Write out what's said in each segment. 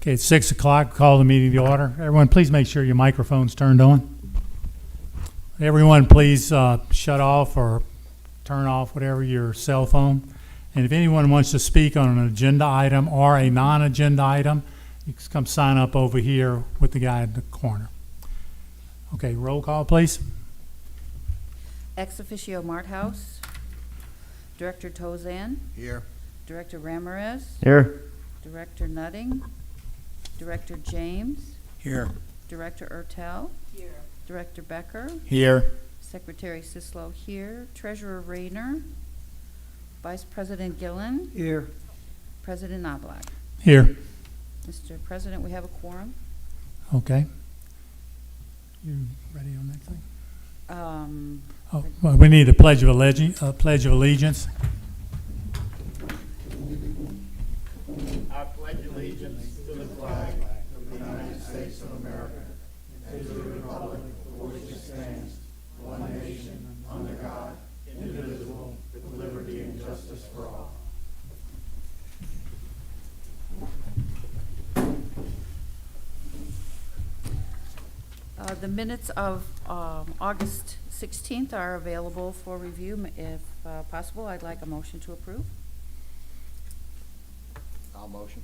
Okay, it's 6 o'clock. Call the meeting to order. Everyone, please make sure your microphone's turned on. Everyone, please shut off or turn off whatever your cell phone. And if anyone wants to speak on an agenda item or a non-agenda item, you can come sign up over here with the guy in the corner. Okay, roll call, please. Ex officio Marthouse. Director Tozan. Here. Director Ramirez. Here. Director Nutting. Director James. Here. Director Ertel. Here. Director Becker. Here. Secretary Sislo here. Treasurer Rayner. Vice President Gillen. Here. President Knobloch. Here. Mr. President, we have a quorum. Okay. You ready on that thing? Um, Well, we need the Pledge of Allegiance. I pledge allegiance to the flag of the United States of America and to the republic for which it stands, one nation, under God, indivisible, with liberty and justice for all. The minutes of August 16th are available for review. If possible, I'd like a motion to approve. I'll motion.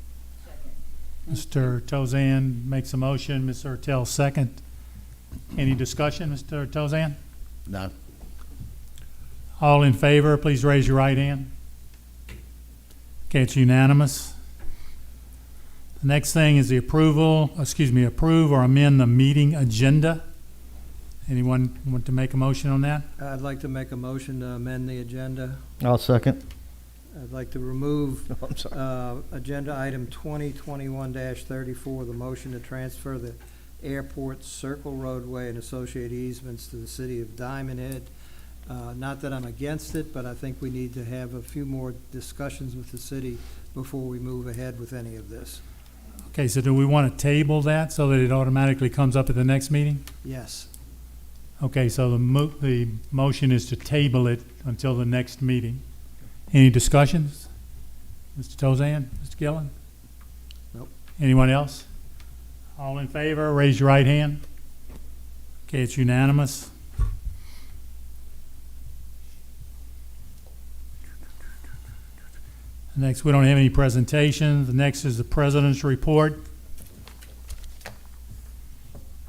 Mr. Tozan makes a motion. Ms. Ertel second. Any discussion, Mr. Tozan? None. All in favor, please raise your right hand. Okay, it's unanimous. The next thing is the approve or amend the meeting agenda. Anyone want to make a motion on that? I'd like to make a motion to amend the agenda. I'll second. I'd like to remove Oh, I'm sorry. agenda item 2021-34, the motion to transfer the airport circle roadway and associated easements to the city of Diamondhead. Not that I'm against it, but I think we need to have a few more discussions with the city before we move ahead with any of this. Okay, so do we want to table that so that it automatically comes up at the next meeting? Yes. Okay, so the motion is to table it until the next meeting. Any discussions? Mr. Tozan, Mr. Gillen? Nope. Anyone else? All in favor, raise your right hand. Okay, it's unanimous. Next, we don't have any presentations. The next is the President's report.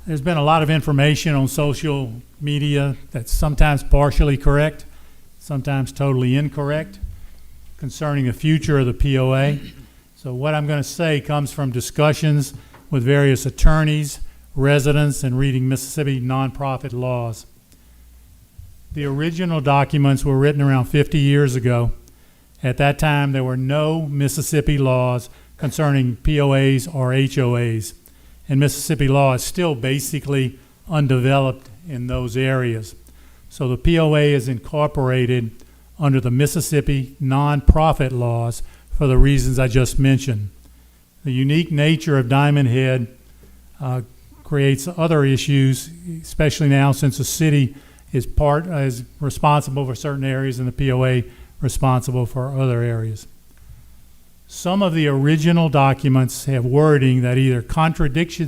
There's been a lot of information on social media that's sometimes partially correct, sometimes totally incorrect, concerning the future of the POA. So what I'm going to say comes from discussions with various attorneys, residents, and reading Mississippi nonprofit laws. The original documents were written around 50 years ago. At that time, there were no Mississippi laws concerning POAs or HOAs, and Mississippi law is still basically undeveloped in those areas. So the POA is incorporated under the Mississippi nonprofit laws for the reasons I just mentioned. The unique nature of Diamondhead creates other issues, especially now since the city is responsible for certain areas and the POA responsible for other areas. Some of the original documents have wording that either contradicts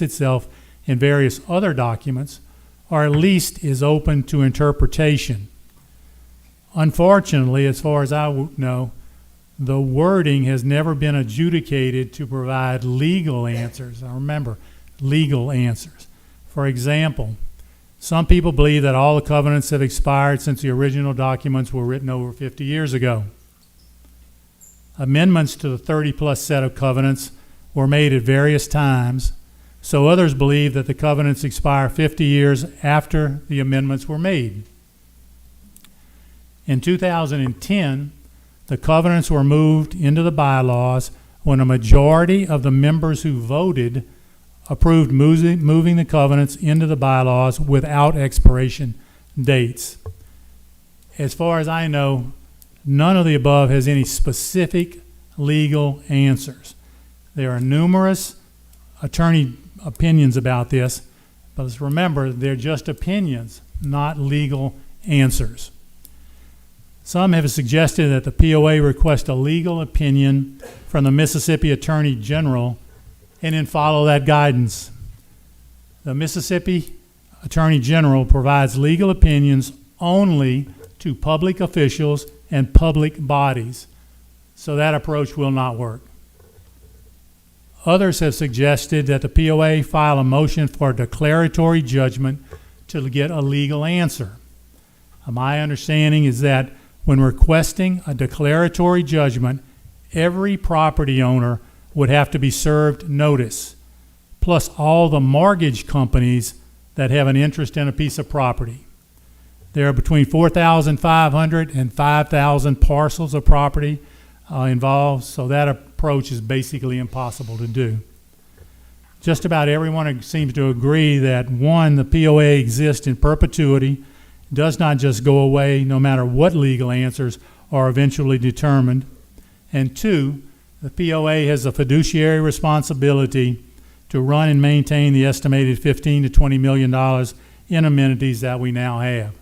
itself in various other documents or at least is open to interpretation. Unfortunately, as far as I know, the wording has never been adjudicated to provide legal answers. Now remember, legal answers. For example, some people believe that all the covenants have expired since the original documents were written over 50 years ago. Amendments to the 30-plus set of covenants were made at various times, so others believe that the covenants expire 50 years after the amendments were made. In 2010, the covenants were moved into the bylaws when a majority of the members who voted approved moving the covenants into the bylaws without expiration dates. As far as I know, none of the above has any specific legal answers. There are numerous attorney opinions about this, but let's remember they're just opinions, not legal answers. Some have suggested that the POA request a legal opinion from the Mississippi Attorney General and then follow that guidance. The Mississippi Attorney General provides legal opinions only to public officials and public bodies, so that approach will not work. Others have suggested that the POA file a motion for a declaratory judgment to get a legal answer. My understanding is that when requesting a declaratory judgment, every property owner would have to be served notice, plus all the mortgage companies that have an interest in a piece of property. There are between 4,500 and 5,000 parcels of property involved, so that approach is basically impossible to do. Just about everyone seems to agree that, one, the POA exists in perpetuity, does not just go away no matter what legal answers are eventually determined, and two, the POA has a fiduciary responsibility to run and maintain the estimated $15 to $20 million in amenities that we now have.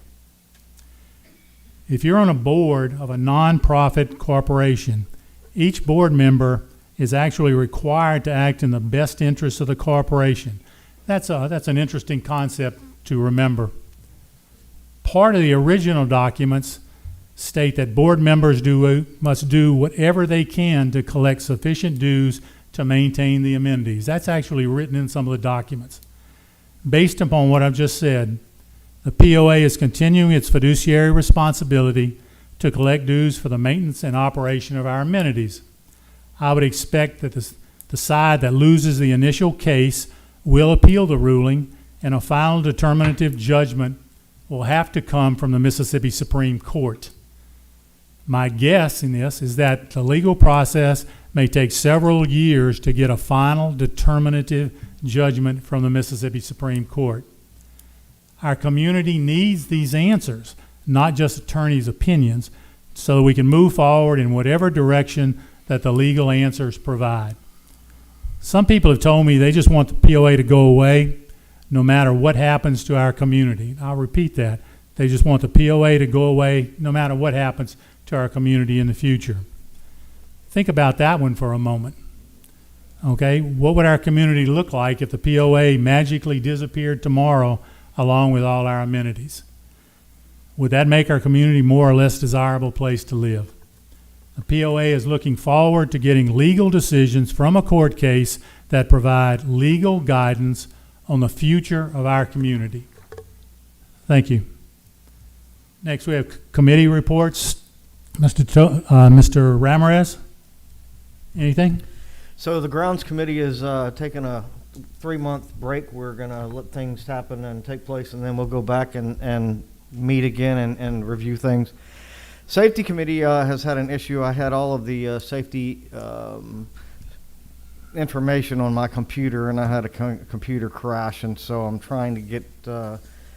If you're on a board of a nonprofit corporation, each board member is actually required to act in the best interest of the corporation. That's an interesting concept to remember. Part of the original documents state that board members must do whatever they can to collect sufficient dues to maintain the amenities. That's actually written in some of the documents. Based upon what I've just said, the POA is continuing its fiduciary responsibility to collect dues for the maintenance and operation of our amenities. I would expect that the side that loses the initial case will appeal the ruling, and a final determinative judgment will have to come from the Mississippi Supreme Court. My guess in this is that the legal process may take several years to get a final determinative judgment from the Mississippi Supreme Court. Our community needs these answers, not just attorneys' opinions, so that we can move forward in whatever direction that the legal answers provide. Some people have told me they just want the POA to go away no matter what happens to our community. I'll repeat that. They just want the POA to go away no matter what happens to our community in the future. Think about that one for a moment. Okay, what would our community look like if the POA magically disappeared tomorrow along with all our amenities? Would that make our community more or less desirable place to live? The POA is looking forward to getting legal decisions from a court case that provide legal guidance on the future of our community. Thank you. Next, we have committee reports. Mr. Ramirez, anything? So the grounds committee is taking a 3-month break. We're going to let things happen and take place, and then we'll go back and meet again and review things. Safety committee has had an issue. I had all of the safety information on my computer, and I had a computer crash, and so I'm trying to get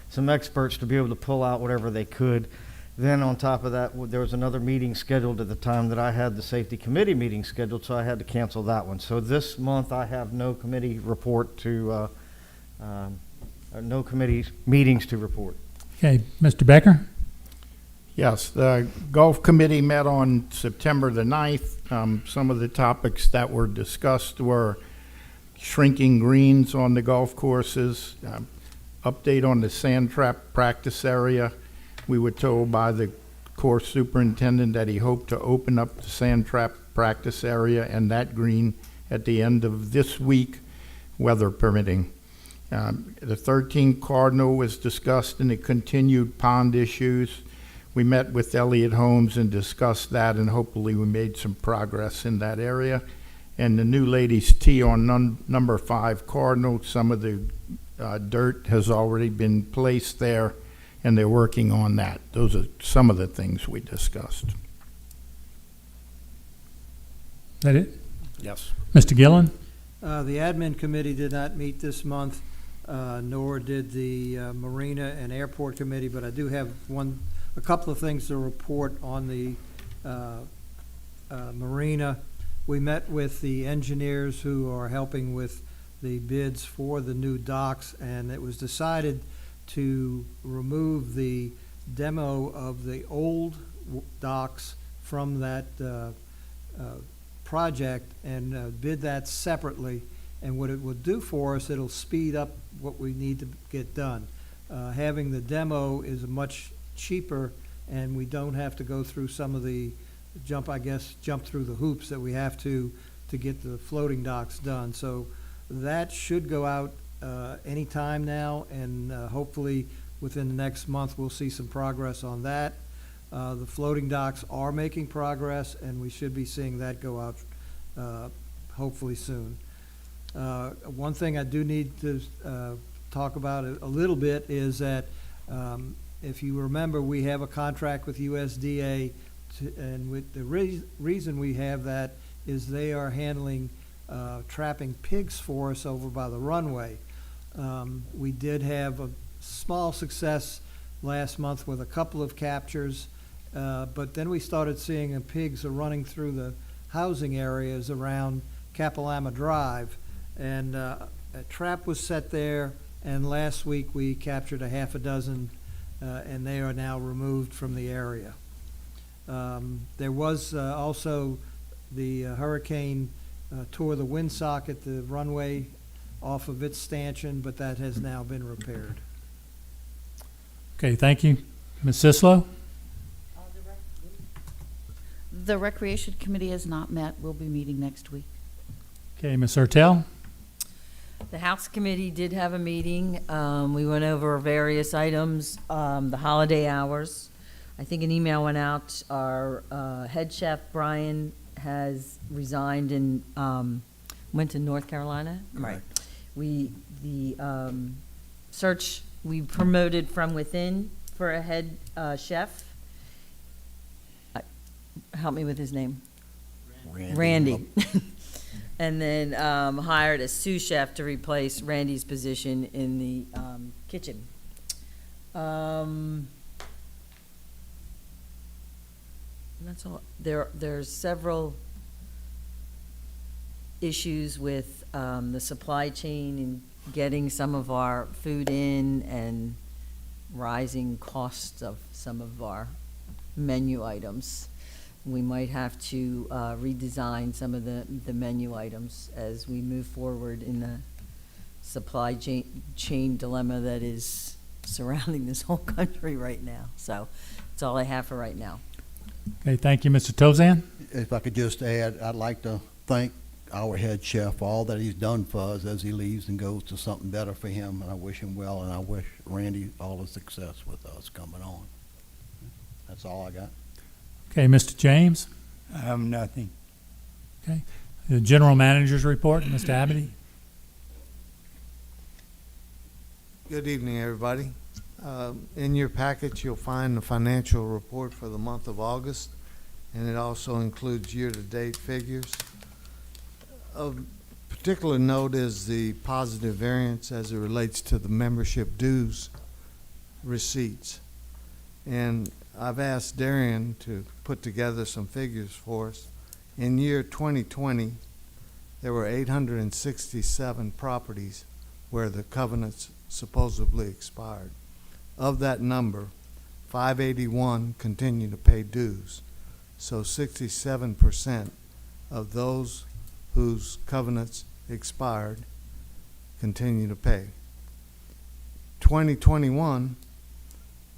some experts to be able to pull out whatever they could. Then on top of that, there was another meeting scheduled at the time that I had the safety committee meeting scheduled, so I had to cancel that one. So this month I have no committee report to, no committee meetings to report. Okay, Mr. Becker? Yes, the golf committee met on September the 9th. Some of the topics that were discussed were shrinking greens on the golf courses, update on the sand trap practice area. We were told by the course superintendent that he hoped to open up the sand trap practice area and that green at the end of this week, weather permitting. The 13 Cardinal was discussed in the continued pond issues. We met with Elliott Holmes and discussed that, and hopefully we made some progress in that area. And the new ladies' tee on number 5 Cardinal, some of the dirt has already been placed there, and they're working on that. Those are some of the things we discussed. Is that it? Yes. Mr. Gillen? The admin committee did not meet this month, nor did the Marina and Airport committee, but I do have a couple of things to report on the Marina. We met with the engineers who are helping with the bids for the new docks, and it was decided to remove the demo of the old docks from that project and bid that separately. And what it will do for us, it'll speed up what we need to get done. Having the demo is much cheaper, and we don't have to go through some of the jump through the hoops that we have to get the floating docks done. So that should go out anytime now, and hopefully within the next month we'll see some progress on that. The floating docks are making progress, and we should be seeing that go out hopefully soon. One thing I do need to talk about a little bit is that if you remember, we have a contract with USDA, and with the reason we have that is they are handling trapping pigs for us over by the runway. We did have a small success last month with a couple of captures, but then we started seeing pigs are running through the housing areas around Capilama Drive, and a trap was set there, and last week we captured a half a dozen, and they are now removed from the area. There was also the hurricane tore the windsock at the runway off of its stanchion, but that has now been repaired. Okay, thank you. Ms. Sislo? The Recreation Committee has not met. We'll be meeting next week. Okay, Ms. Hertel? The House Committee did have a meeting. We went over various items, the holiday hours. I think an email went out. Our head chef, Brian, has resigned and went to North Carolina. Right. Search, we promoted from within for a head chef. Help me with his name. Randy. And then hired a sous chef to replace Randy's position in the kitchen. That's all. There's several issues with the supply chain and getting some of our food in, and rising costs of some of our menu items. We might have to redesign some of the menu items as we move forward in the supply chain dilemma that is surrounding this whole country right now. So that's all I have for right now. Okay, thank you. Mr. Tozan? If I could just add, I'd like to thank our head chef for all that he's done for us as he leaves and goes to something better for him, and I wish him well, and I wish Randy all the success with us coming on. That's all I got. Okay, Mr. James? Nothing. Okay. The General Manager's report, Mr. Abity? Good evening, everybody. In your package, you'll find the financial report for the month of August, and it also includes year-to-date figures. Of particular note is the positive variance as it relates to the membership dues receipts. And I've asked Darian to put together some figures for us. In year 2020, there were 867 properties where the covenants supposedly expired. Of that number, 581 continue to pay dues. So 67% of those whose covenants expired continue to pay. 2021,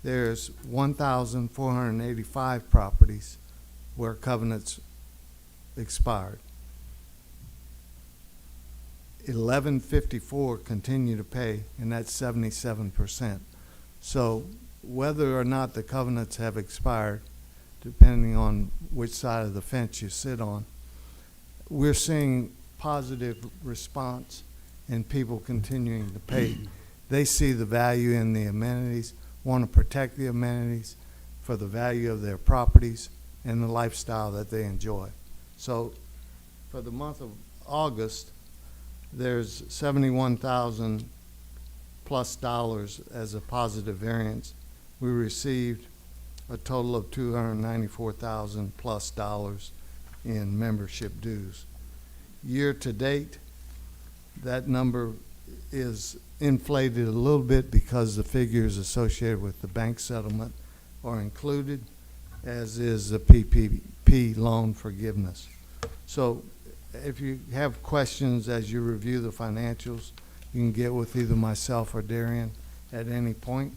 there's 1,485 properties where covenants expired. 1,154 continue to pay, and that's 77%. So whether or not the covenants have expired, depending on which side of the fence you sit on, we're seeing positive response and people continuing to pay. They see the value in the amenities, want to protect the amenities for the value of their properties and the lifestyle that they enjoy. So for the month of August, there's $71,000 plus as a positive variance. We received a total of $294,000 plus in membership dues. Year to date, that number is inflated a little bit because the figures associated with the bank settlement are included, as is the PPP loan forgiveness. So if you have questions as you review the financials, you can get with either myself or Darian at any point.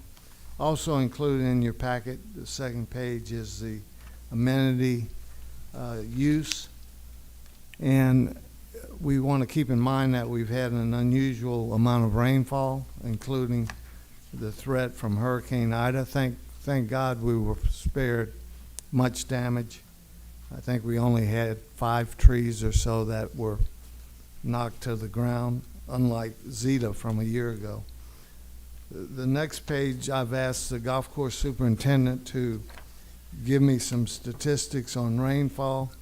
Also included in your packet, the second page, is the amenity use. And we want to keep in mind that we've had an unusual amount of rainfall, including the threat from Hurricane Ida. Thank God we were spared much damage. I think we only had 5 trees or so that were knocked to the ground, unlike Zeta from a year ago. The next page, I've asked the golf course superintendent to give me some statistics on rainfall.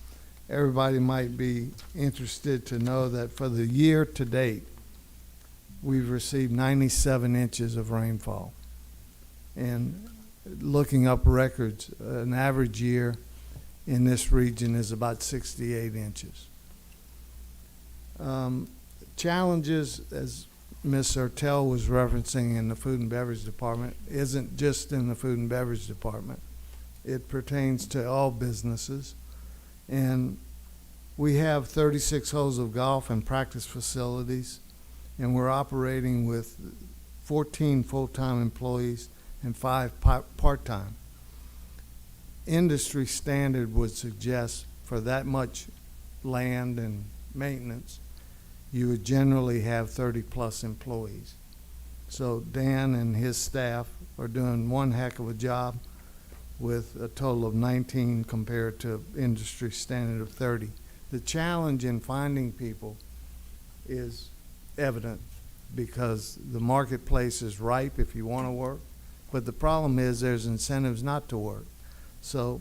Everybody might be interested to know that for the year to date, we've received 97 inches of rainfall. And looking up records, an average year in this region is about 68 inches. Challenges, as Ms. Ertel was referencing in the food and beverage department, isn't just in the food and beverage department. It pertains to all businesses. And we have 36 holes of golf and practice facilities, and we're operating with 14 full-time employees and 5 part-time. Industry standard would suggest for that much land and maintenance, you would generally have 30-plus employees. So Dan and his staff are doing one heck of a job with a total of 19 compared to industry standard of 30. The challenge in finding people is evident because the marketplace is ripe if you want to work, but the problem is there's incentives not to work. So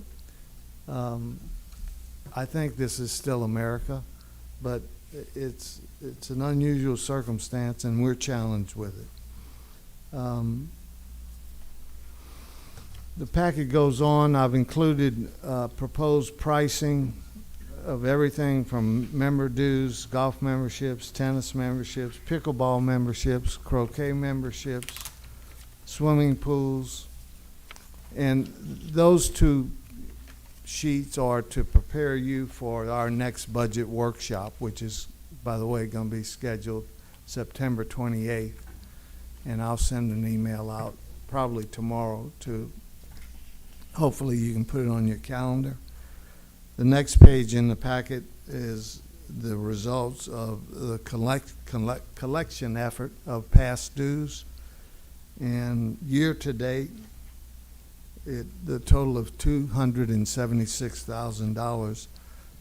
I think this is still America, but it's an unusual circumstance and we're challenged with it. The packet goes on. I've included proposed pricing of everything from member dues, golf memberships, tennis memberships, pickleball memberships, croquet memberships, swimming pools. And those 2 sheets are to prepare you for our next budget workshop, which is, by the way, going to be scheduled September 28th. And I'll send an email out probably tomorrow to hopefully you can put it on your calendar. The next page in the packet is the results of the collection effort of past dues. And year to date, the total of $276,000.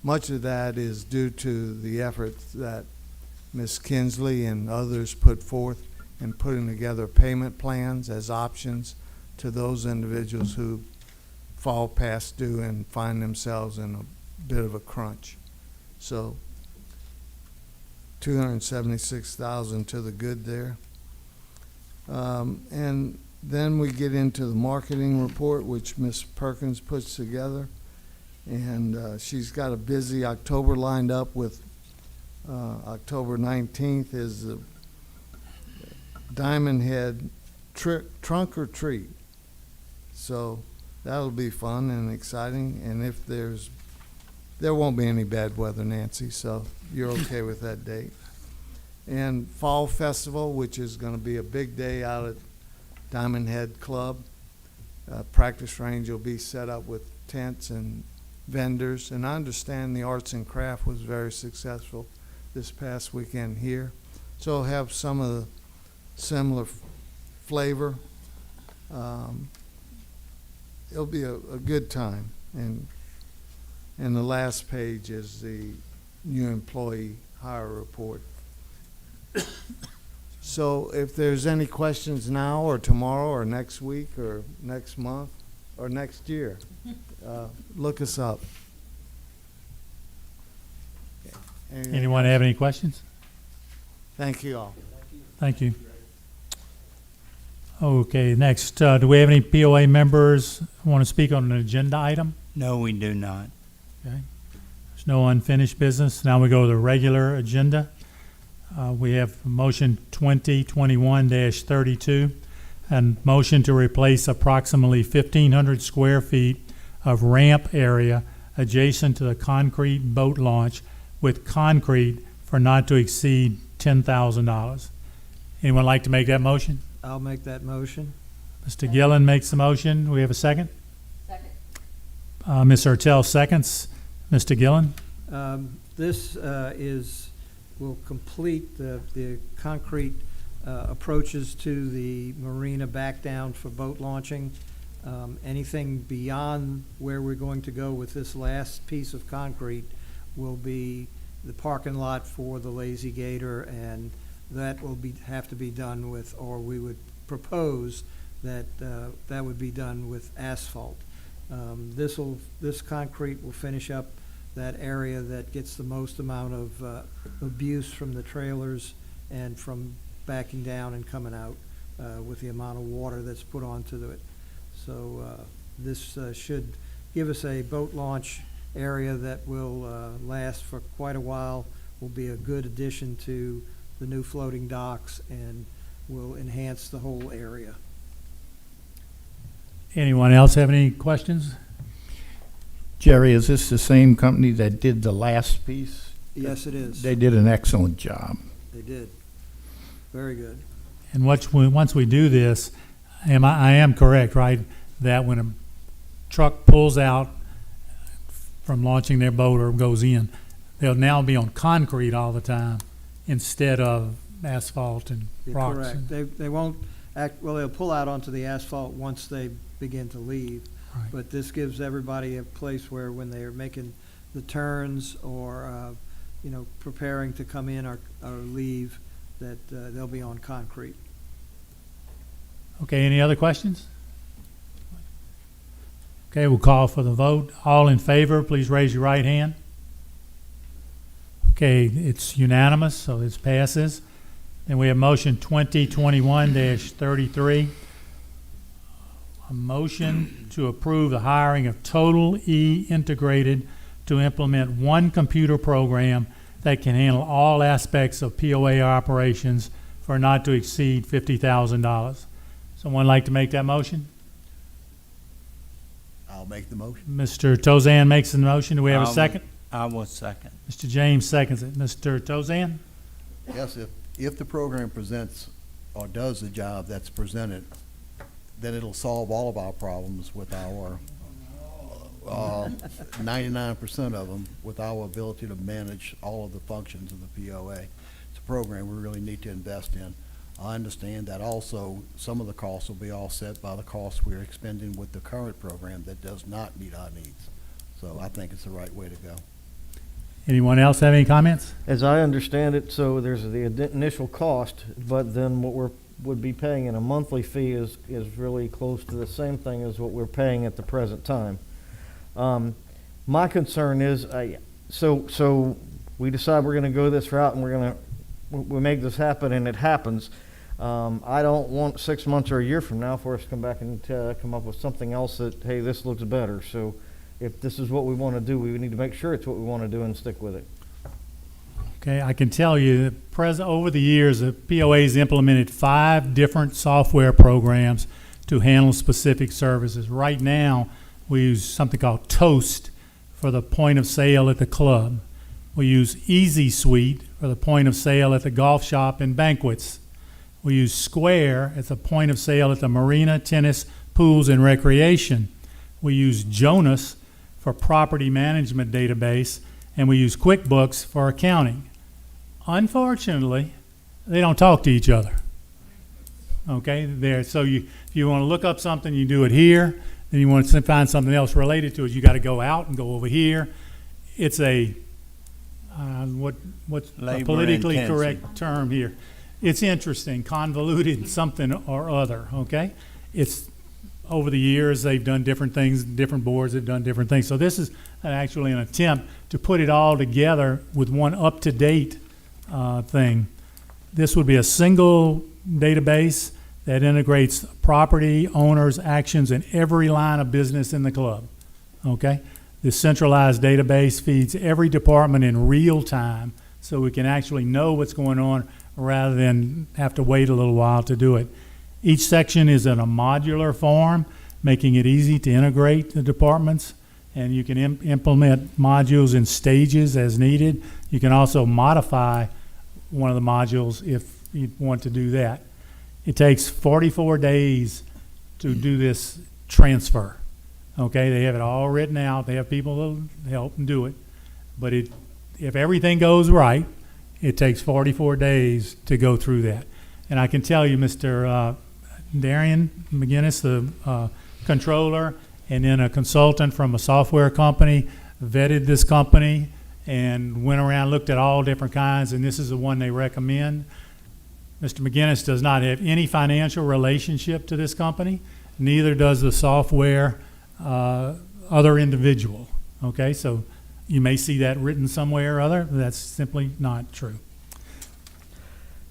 Much of that is due to the efforts that Ms. Kinsley and others put forth in putting together payment plans as options to those individuals who fall past due and find themselves in a bit of a crunch. So $276,000 to the good there. And then we get into the marketing report, which Ms. Perkins puts together. And she's got a busy October lined up with October 19th is the Diamondhead trunk or treat. So that'll be fun and exciting. And if there won't be any bad weather, Nancy, so you're okay with that date. And Fall Festival, which is going to be a big day out at Diamondhead Club. Practice range will be set up with tents and vendors. And I understand the arts and craft was very successful this past weekend here. So it'll have some of the similar flavor. It'll be a good time. And the last page is the new employee hire report. So if there's any questions now or tomorrow or next week or next month or next year, look us up. Anyone have any questions? Thank you all. Thank you. Okay, next, do we have any POA members who want to speak on an agenda item? No, we do not. Okay. There's no unfinished business. Now we go to the regular agenda. We have motion 2021-32 and motion to replace approximately 1,500 square feet of ramp area adjacent to the concrete boat launch with concrete for not to exceed $10,000. Anyone like to make that motion? I'll make that motion. Mr. Gillen makes the motion. We have a second? Second. Ms. Hertel seconds. Mr. Gillen? This will complete the concrete approaches to the marina back down for boat launching. Anything beyond where we're going to go with this last piece of concrete will be the parking lot for the Lazy Gator, and that will have to be done with, or we would propose that that would be done with asphalt. This concrete will finish up that area that gets the most amount of abuse from the trailers and from backing down and coming out with the amount of water that's put onto it. So this should give us a boat launch area that will last for quite a while, will be a good addition to the new floating docks, and will enhance the whole area. Anyone else have any questions? Jerry, is this the same company that did the last piece? Yes, it is. They did an excellent job. They did. Very good. And once we do this, I am correct, right, that when a truck pulls out from launching their boat or goes in, they'll now be on concrete all the time instead of asphalt and You're rocks. correct. They won't act, well, they'll pull out onto the asphalt once they begin to leave. Right. But this gives everybody a place where when they're making the turns or, preparing to come in or leave, that they'll be on concrete. Okay, any other questions? Okay, we'll call for the vote. All in favor, please raise your right hand. Okay, it's unanimous, so this passes. And we have motion 2021-33. A motion to approve the hiring of Total E Integrated to implement one computer program that can handle all aspects of POA operations for not to exceed $50,000. Someone like to make that motion? I'll make the motion. Mr. Tozan makes the motion. Do we have a second? I will second. Mr. James seconds it. Mr. Tozan? Yes, if the program presents or does the job that's presented, then it'll solve all of our problems with our 99% of them, with our ability to manage all of the functions of the POA. It's a program we really need to invest in. I understand that also some of the costs will be offset by the costs we're expending with the current program that does not meet our needs. So I think it's the right way to go. Anyone else have any comments? As I understand it, so there's the initial cost, but then what would be paying in a monthly fee is really close to the same thing as what we're paying at the present time. My concern is, so we decide we're going to go this route and we make this happen and it happens. I don't want 6 months or a year from now for us to come back and come up with something else that, hey, this looks better. So if this is what we want to do, we need to make sure it's what we want to do and stick with it. Okay, I can tell you that over the years, the POA's implemented 5 different software programs to handle specific services. Right now, we use something called Toast for the point of sale at the club. We use Easy Suite for the point of sale at the golf shop and banquets. We use Square as a point of sale at the marina, tennis, pools, and recreation. We use Jonas for property management database, and we use QuickBooks for accounting. Unfortunately, they don't talk to each other. Okay, so if you want to look up something, you do it here. Then you want to find something else related to it, you got to go out and go over here. It's a what's a politically correct term here? It's interesting, convoluted something or other. Okay, it's over the years they've done different things. Different boards have done different things. So this is actually an attempt to put it all together with one up-to-date thing. This would be a single database that integrates property owners' actions in every line of business in the club. Okay? This centralized database feeds every department in real time so we can actually know what's going on rather than have to wait a little while to do it. Each section is in a modular form making it easy to integrate the departments, and you can implement modules in stages as needed. You can also modify one of the modules if you want to do that. It takes 44 days to do this transfer. Okay, they have it all written out. They have people that'll help them do it. But if everything goes right, it takes 44 days to go through that. And I can tell you, Mr. Darian McGinnis, the controller, and then a consultant from a software company vetted this company and went around, looked at all different kinds, and this is the one they recommend. Mr. McGinnis does not have any financial relationship to this company, neither does the software other individual. Okay, so you may see that written somewhere or other, but that's simply not true.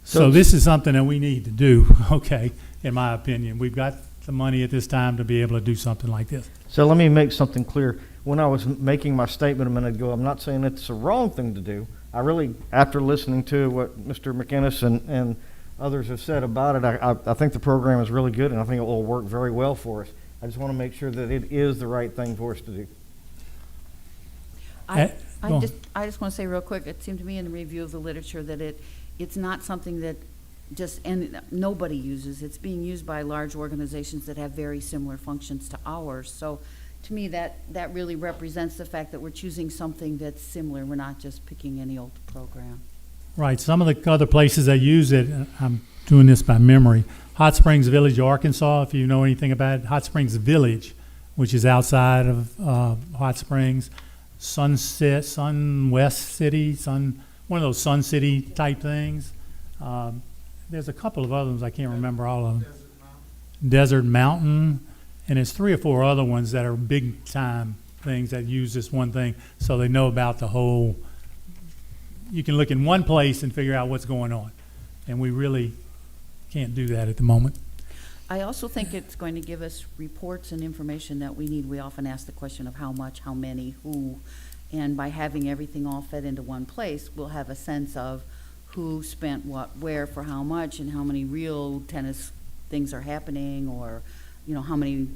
So this is something that we need to do, okay, in my opinion. We've got the money at this time to be able to do something like this. So let me make something clear. When I was making my statement a minute ago, I'm not saying it's the wrong thing to do. I really, after listening to what Mr. McInnes and others have said about it, I think the program is really good, and I think it will work very well for us. I just want to make sure that it is the right thing for us to do. I Go on. just want to say real quick, it seemed to me in the review of the literature that it's not something that nobody uses. It's being used by large organizations that have very similar functions to ours. So to me, that really represents the fact that we're choosing something that's similar. We're not just picking any old program. Right, some of the other places that use it, I'm doing this by memory, Hot Springs Village, Arkansas, if you know anything about it, Hot Springs Village, which is outside of Hot Springs, Sun West City, one of those Sun City type things. There's a couple of other ones, I can't remember all of them. Desert Mountain, and there's 3 or 4 other ones that are big time things that use this one thing, so they know about the whole. You can look in one place and figure out what's going on, and we really can't do that at the moment. I also think it's going to give us reports and information that we need. We often ask the question of how much, how many, who, and by having everything all fed into one place, we'll have a sense of who spent what, where, for how much, and how many real tennis things are happening, or how many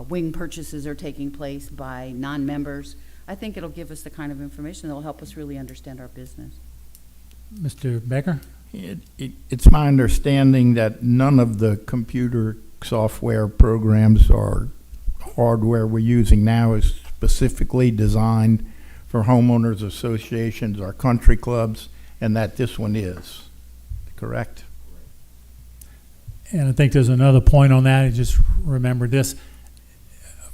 wing purchases are taking place by non-members. I think it'll give us the kind of information that will help us really understand our business. Mr. Becker? It's my understanding that none of the computer software programs or hardware we're using now is specifically designed for homeowners associations or country clubs, and that this one is, correct? And I think there's another point on that. I just remember this.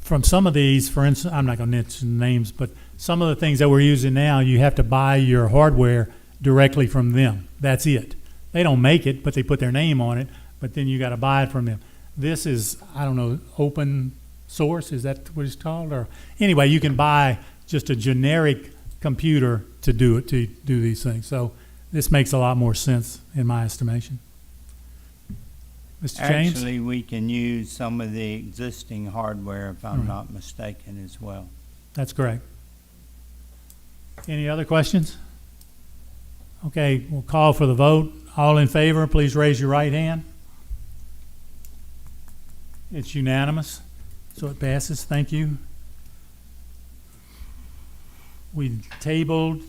From some of these, for instance, I'm not going to mention names, but some of the things that we're using now, you have to buy your hardware directly from them. That's it. They don't make it, but they put their name on it, but then you got to buy it from them. This is, I don't know, open source, is that what it's called? Or anyway, you can buy just a generic computer to do it, to do these things. So this makes a lot more sense in my estimation. Mr. James? Actually, we can use some of the existing hardware, if I'm not mistaken, as well. That's correct. Any other questions? Okay, we'll call for the vote. All in favor, please raise your right hand. It's unanimous, so it passes. Thank you. We tabled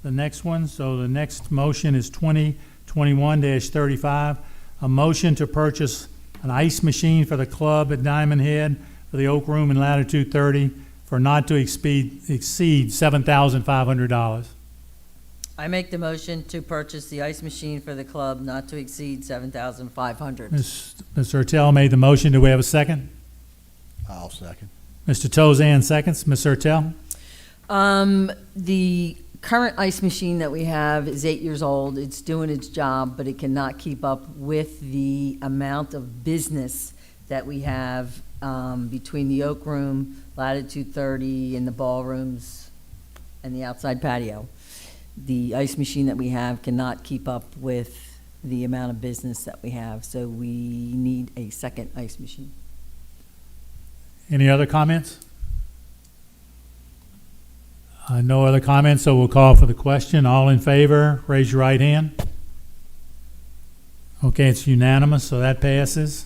the next one, so the next motion is 2021-35. A motion to purchase an ice machine for the club at Diamondhead for the Oak Room in latitude 30 for not to exceed $7,500. I make the motion to purchase the ice machine for the club not to exceed $7,500. Mr. Ertel made the motion. Do we have a second? I'll second. Mr. Tozan seconds. Ms. Ertel? The current ice machine that we have is 8 years old. It's doing its job, but it cannot keep up with the amount of business that we have between the Oak Room, latitude 30, and the ballrooms and the outside patio. The ice machine that we have cannot keep up with the amount of business that we have, so we need a second ice machine. Any other comments? No other comments, so we'll call for the question. All in favor, raise your right hand. Okay, it's unanimous, so that passes.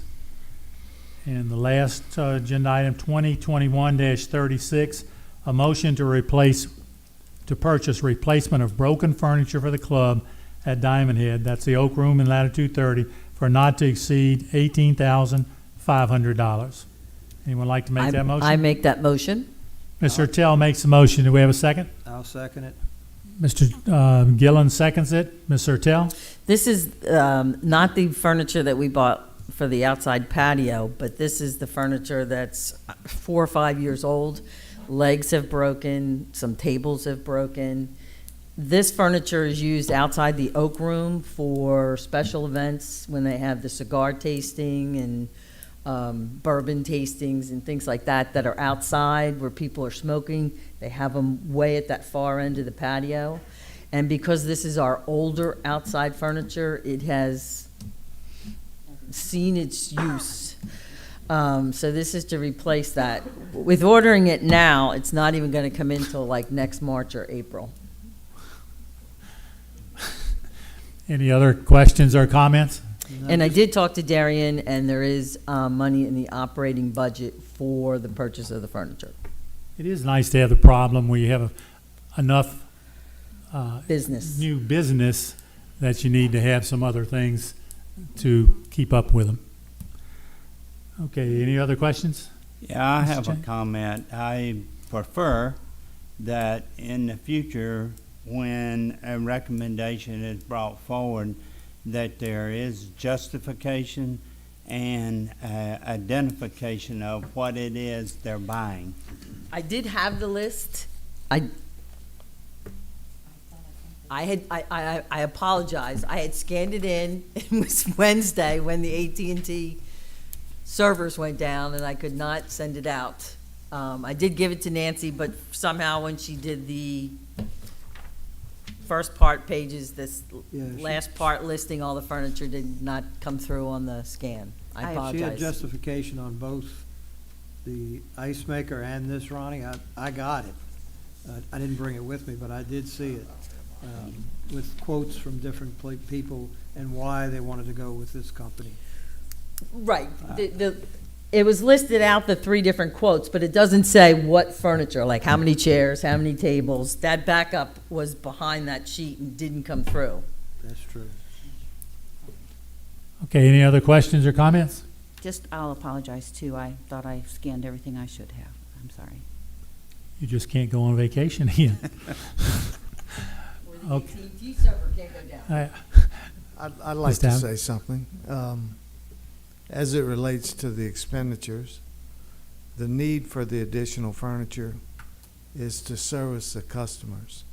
And the last agenda item, 2021-36, a motion to purchase replacement of broken furniture for the club at Diamondhead. That's the Oak Room in latitude 30 for not to exceed $18,500. Anyone like to make that motion? I make that motion. Mr. Tell makes the motion. Do we have a second? I'll second it. Mr. Gillen seconds it. Ms. Sertel? This is not the furniture that we bought for the outside patio, but this is the furniture that's 4 or 5 years old. Legs have broken, some tables have broken. This furniture is used outside the Oak Room for special events when they have the cigar tasting and bourbon tastings and things like that that are outside where people are smoking. They have them way at that far end of the patio. And because this is our older outside furniture, it has seen its use. So this is to replace that. With ordering it now, it's not even going to come in till like next March or April. Any other questions or comments? And I did talk to Darian, and there is money in the operating budget for the purchase of the furniture. It is nice to have the problem where you have enough Business. new business that you need to have some other things to keep up with them. Okay, any other questions? Yeah, I Mr. have a Chang? comment. I prefer that in the future, when a recommendation is brought forward, that there is justification and identification of what it is they're buying. I did have the list. I apologize. I had scanned it in. It was Wednesday when the AT&T servers went down, and I could not send it out. I did give it to Nancy, but somehow when she did the first part pages, this Yeah, she- last part listing all the furniture did not come through on the scan. I She had apologize. justification on both the ice maker and this, Ronnie. I got it. I didn't bring it with me, but I did see it, with quotes from different people and why they wanted to go with this company. Right. It was listed out, the 3 different quotes, but it doesn't say what furniture, like how many chairs, how many tables. That backup was behind that sheet and didn't come through. That's true. Okay, any other questions or comments? Just, I'll apologize too. I thought I scanned everything I should have. I'm sorry. You just can't go on vacation again. Okay. AT&T server can't go down. I'd like to Mr. say something. As it relates to the expenditures, the need for the additional furniture is to service the customers.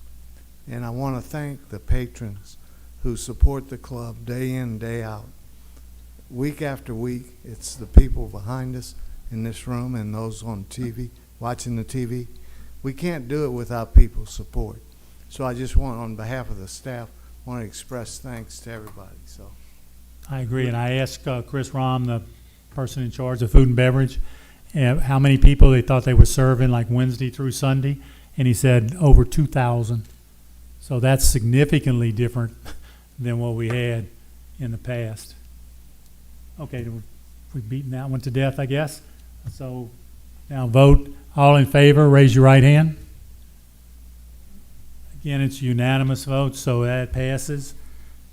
And I want to thank the patrons who support the club day in, day out. Week after week, it's the people behind us in this room and those on TV, watching the TV. We can't do it without people's support. So I just want, on behalf of the staff, want to express thanks to everybody. So. I agree, and I asked Chris Rom, the person in charge of food and beverage, how many people they thought they were serving, like Wednesday through Sunday, and he said over 2,000. So that's significantly different than what we had in the past. Okay, we've beaten that one to death, I guess. So now vote. All in favor, raise your right hand. Again, it's unanimous vote, so that passes.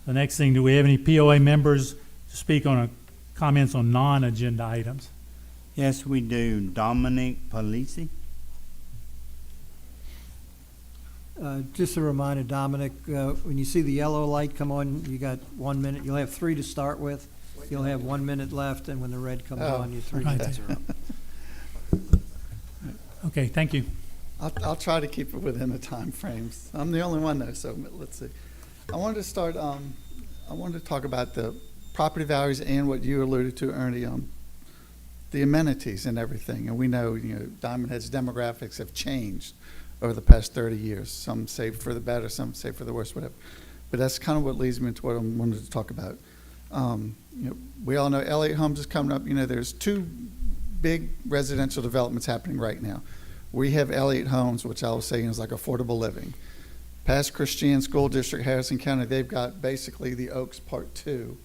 The next thing, do we have any POA members to speak on comments on non-agenda items? Yes, we do. Dominic Polisi. Just a reminder, Dominic, when you see the yellow light come on, you got 1 minute. You'll have 3 to start with. You'll have 1 minute left, and when the red comes on, your 3 Right. minutes are up. Okay, thank you. I'll try to keep it within the time frames. I'm the only one though, so let's see. I wanted to start, I wanted to talk about the property values and what you alluded to, Ernie, the amenities and everything. And we know, Diamondhead's demographics have changed over the past 30 years. Some say for the better, some say for the worse, whatever. But that's kind of what leads me to what I wanted to talk about. We all know Elliott Homes is coming up. There's 2 big residential developments happening right now. We have Elliott Homes, which I was saying is like affordable living. Past Christian School District, Harrison County, they've got basically the Oaks Part 2,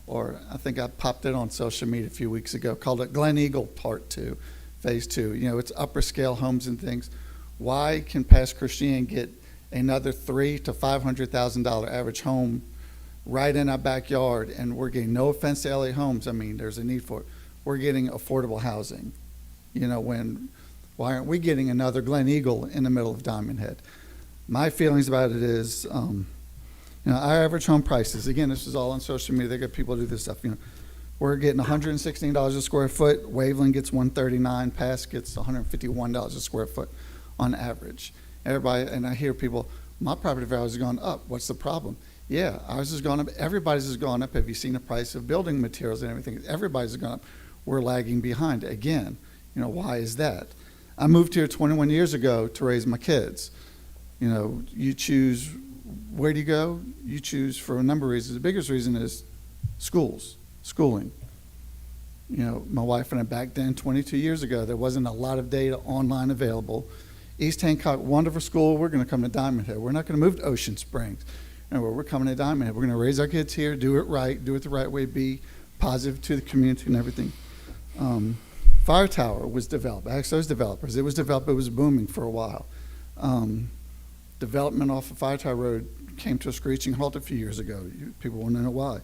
or I think I popped it on social media a few weeks ago, called it Glen Eagle Part 2, Phase 2. You know, it's upper scale homes and things. Why can Pass Christian get another $300,000 to $500,000 average home right in our backyard, and we're getting, no offense to LA Homes, I mean, there's a need for it. We're getting affordable housing. You know, why aren't we getting another Glen Eagle in the middle of Diamondhead? My feelings about it is, you know, our average home prices, again, this is all on social media, they got people do this stuff, you know, we're getting $116 a square foot, Waveland gets $139, Pass gets $151 a square foot on average. Everybody, and I hear people, my property value has gone up, what's the problem? Yeah, ours has gone up, everybody's has gone up. Have you seen the price of building materials and everything? Everybody's has gone up. We're lagging behind. Again, you know, why is that? I moved here 21 years ago to raise my kids. You know, you choose where do you go? You choose for a number of reasons. The biggest reason is schooling. You know, my wife and I back then, 22 years ago, there wasn't a lot of data online available. East Hancock, wonderful school. We're going to come to Diamondhead. We're not going to move to Ocean Springs. You know, we're coming to Diamondhead. We're going to raise our kids here, do it right, do it the right way, be positive to the community and everything. Fire Tower was developed. I asked those developers. It was developed. It was booming for a while. Development off of Fire Tower Road came to a screeching halt a few years ago. People want to know why.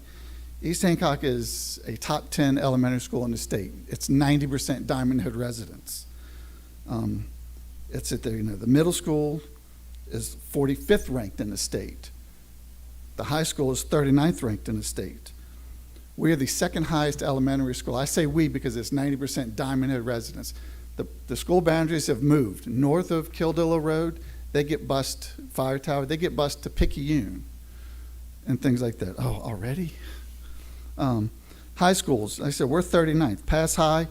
East Hancock is a top 10 elementary school in the state. It's 90% Diamondhead residents. It's at the, you know, the middle school is 45th ranked in the state. The high school is 39th ranked in the state. We are the second highest elementary school. I say we because it's 90% Diamondhead residents. The school boundaries have moved. North of Kildillo Road, they get bused, Fire Tower, they get bused to Picayune and things like that. Oh, already? High schools, I said, we're 39th. Pass High,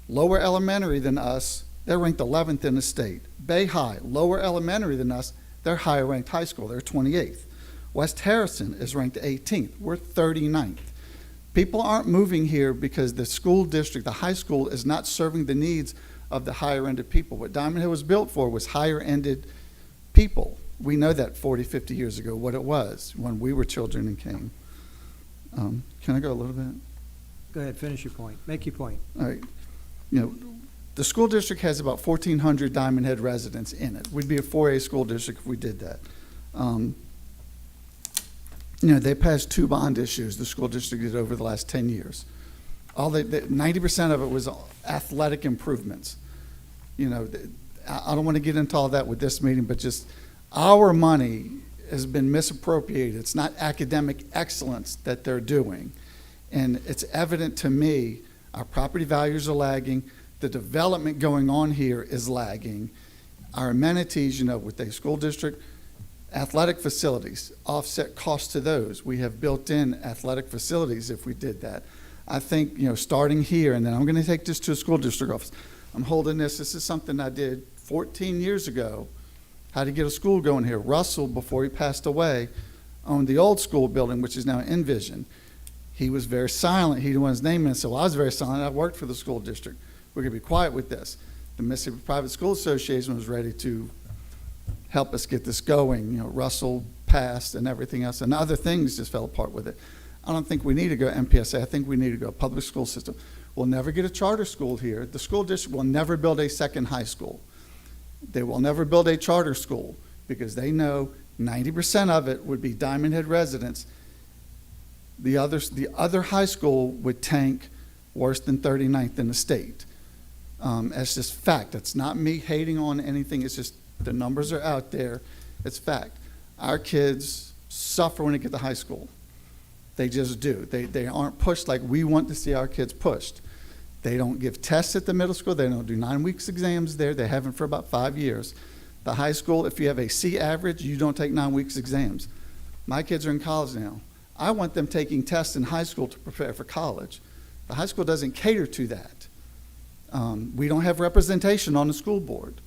lower elementary than us, they're ranked 11th in the state. Bay High, lower elementary than us, they're higher ranked high school, they're 28th. West Harrison is ranked 18th, we're 39th. People aren't moving here because the school district, the high school, is not serving the needs of the higher-ended people. What Diamondhead was built for was higher-ended people. We know that 40, 50 years ago, what it was when we were children and came. Can I go a little bit? Go ahead, finish your point. Make your point. All right. You know, the school district has about 1,400 Diamondhead residents in it. We'd be a 4A school district if we did that. You know, they passed 2 bond issues the school district did over the last 10 years. 90% of it was athletic improvements. You know, I don't want to get into all that with this meeting, but just our money has been misappropriated. It's not academic excellence that they're doing. And it's evident to me our property values are lagging. The development going on here is lagging. Our amenities, you know, with the school district, athletic facilities, offset costs to those. We have built in athletic facilities if we did that. I think, you know, starting here, and then I'm going to take this to a school district office. I'm holding this. This is something I did 14 years ago, how to get a school going here. Russell, before he passed away, owned the old school building, which is now Envision. He was very silent. He didn't want his name in, so I was very silent. I worked for the school district. We're going to be quiet with this. The Mississippi Private School Association was ready to help us get this going. You know, Russell passed and everything else, and other things just fell apart with it. I don't think we need to go MPSA. I think we need to go public school system. We'll never get a charter school here. The school district will never build a second high school. They will never build a charter school because they know 90% of it would be Diamondhead residents. The other high school would tank worse than 39th in the state. That's just fact. That's not me hating on anything. It's just the numbers are out there. It's fact. Our kids suffer when they get to high school. They just do. They aren't pushed like we want to see our kids pushed. They don't give tests at the middle school. They don't do 9 weeks exams there. They haven't for about 5 years. The high school, if you have a C average, you don't take 9 weeks exams. My kids are in college now. I want them taking tests in high school to prepare for college. The high school doesn't cater to that. We don't have representation on the school board.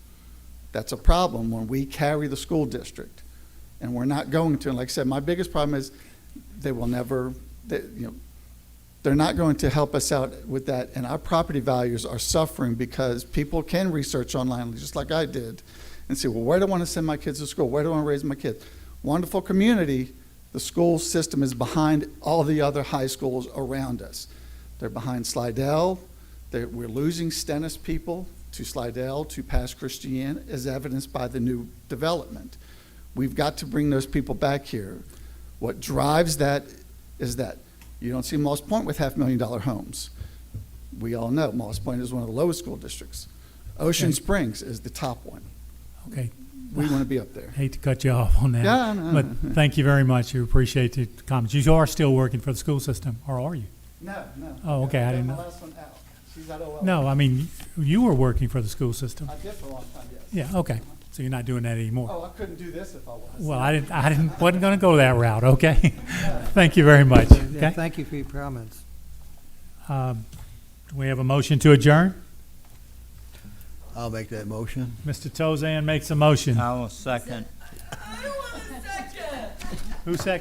That's a problem when we carry the school district, and we're not going to. And like I said, my biggest problem is they will never, they're not going to help us out with that. And our property values are suffering because people can research online, just like I did, and say, well, where do I want to send my kids to school? Where do I want to raise my kids? Wonderful community, The school system is behind all the other high schools around us. They're behind Slidell. We're losing Stennis people to Slidell, to Pass Christian, as evidenced by the new development. We've got to bring those people back here. What drives that is that you don't see Moss Point with $500,000 homes. We all know Moss Point is one of the lowest school districts. Ocean Okay. Springs is the top one. Okay, We want to be up there. hate to cut you off on that. Yeah, I know. But thank you very much. We appreciate the comments. You are still working for the school system, or are you? No, no. Oh, okay, I didn't got know. my last one out. She's at OL. No, I mean, you were working for the school system. I did for a long time, yes. Yeah, okay. So you're not doing that anymore. Oh, I couldn't do this if I was. Well, wasn't gonna go that route, okay? Thank you very much, Yeah, okay? thank you for your comments. Do we have a motion to adjourn? I'll make that motion. Mr. Tozan makes a motion. I will second. Who seconded?